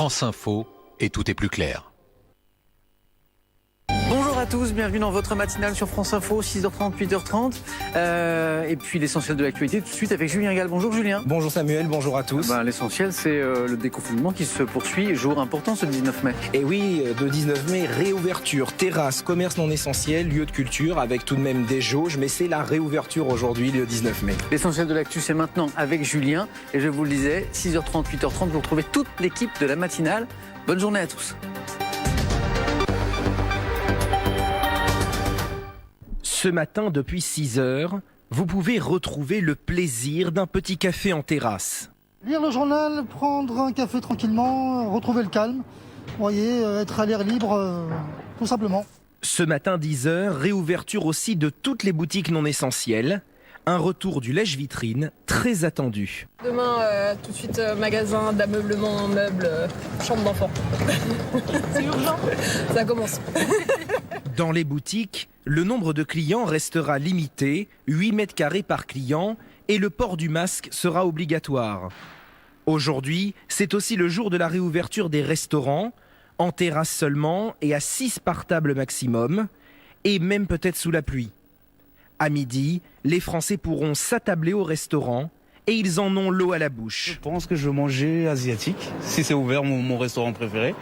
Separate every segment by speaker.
Speaker 1: France Info et tout est plus clair.
Speaker 2: Bonjour à tous, bienvenue dans votre matinale sur France Info, 6h30, 8h30. Et puis l'essentiel de l'actualité tout de suite avec Julien Gall. Bonjour Julien.
Speaker 3: Bonjour Samuel, bonjour à tous.
Speaker 2: L'essentiel c'est le déconfinement qui se poursuit, jour important ce 19 mai.
Speaker 3: Et oui, le 19 mai, réouverture, terrasse, commerce non essentiel, lieu de culture avec tout de même des jauges, mais c'est la réouverture aujourd'hui, le 19 mai.
Speaker 2: L'essentiel de l'actu c'est maintenant avec Julien. Et je vous le disais, 6h30, 8h30, vous retrouvez toute l'équipe de la matinale. Bonne journée à tous.
Speaker 3: Ce matin, depuis 6 heures, vous pouvez retrouver le plaisir d'un petit café en terrasse.
Speaker 4: Lire le journal, prendre un café tranquillement, retrouver le calme, vous voyez, être à l'air libre, tout simplement.
Speaker 3: Ce matin, 10 heures, réouverture aussi de toutes les boutiques non essentielles. Un retour du lèche-vitrine très attendu.
Speaker 5: Demain, tout de suite, magasin d'ameublement, meubles, chambre d'enfant. C'est urgent. Ça commence.
Speaker 3: Dans les boutiques, le nombre de clients restera limité, 8 mètres carrés par client, et le port du masque sera obligatoire. Aujourd'hui, c'est aussi le jour de la réouverture des restaurants, en terrasse seulement et à 6 par table maximum, et même peut-être sous la pluie. À midi, les Français pourront s'attabler au restaurant et ils en ont l'eau à la bouche.
Speaker 6: Je pense que je vais manger asiatique, si c'est ouvert, mon restaurant préféré.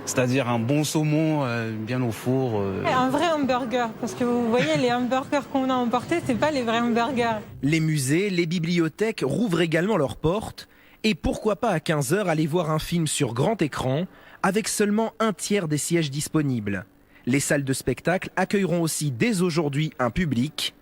Speaker 6: C'est-à-dire un bon saumon bien au four.
Speaker 7: Un vrai hamburger, parce que vous voyez, les hamburgers qu'on a emportés, c'est pas les vrais hamburgers.
Speaker 3: Les musées, les bibliothèques rouvrent également leurs portes. Et pourquoi pas à 15h aller voir un film sur grand écran avec seulement un tiers des sièges disponibles. Les salles de spectacle accueilleront aussi dès aujourd'hui un public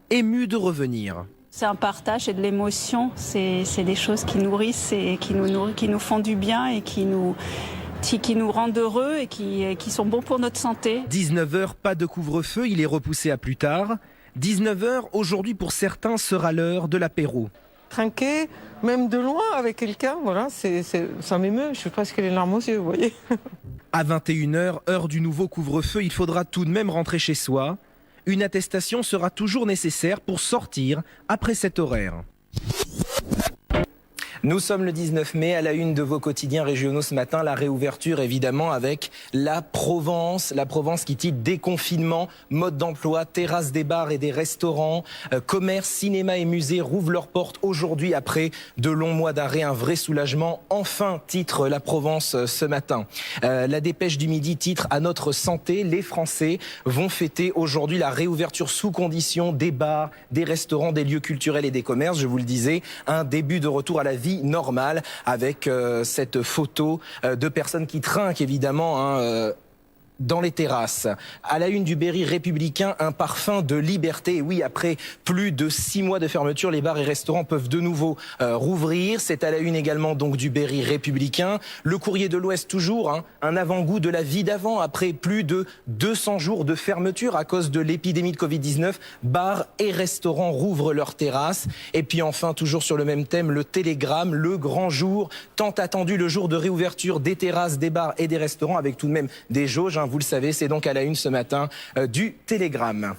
Speaker 3: ému de revenir.
Speaker 8: C'est un partage et de l'émotion, c'est des choses qui nourrissent et qui nous font du bien et qui nous rendent heureux et qui sont bons pour notre santé.
Speaker 3: 19h, pas de couvre-feu, il est repoussé à plus tard. 19h, aujourd'hui pour certains, sera l'heure de l'apéro.
Speaker 9: Trinquer, même de loin avec quelqu'un, voilà, ça m'émeut, je suis presque les larmes aux yeux, vous voyez.
Speaker 3: À 21h, heure du nouveau couvre-feu, il faudra tout de même rentrer chez soi. Une attestation sera toujours nécessaire pour sortir après cet horaire. Nous sommes le 19 mai, à la une de vos quotidiens régionaux ce matin, la réouverture évidemment avec la Provence qui titre déconfinement, mode d'emploi, terrasse des bars et des restaurants, commerce, cinéma et musées rouvrent leurs portes aujourd'hui après de longs mois d'arrêt, un vrai soulagement. Enfin, titre la Provence ce matin. La dépêche du midi titre à notre santé, les Français vont fêter aujourd'hui la réouverture sous conditions des bars, des restaurants, des lieux culturels et des commerces. Je vous le disais, un début de retour à la vie normale avec cette photo de personnes qui trinquent évidemment dans les terrasses. À la une du Berry républicain, un parfum de liberté. Et oui, après plus de 6 mois de fermeture, les bars et restaurants peuvent de nouveau rouvrir. C'est à la une également donc du Berry républicain. Le Courrier de l'Ouest toujours, un avant-goût de la vie d'avant. Après plus de 200 jours de fermeture à cause de l'épidémie de Covid-19, bars et restaurants rouvrent leurs terrasses. Et puis enfin, toujours sur le même thème, le Télégramme, le grand jour, tant attendu, le jour de réouverture des terrasses, des bars et des restaurants avec tout de même des jauges. Vous le savez, c'est donc à la une ce matin du Télégramme.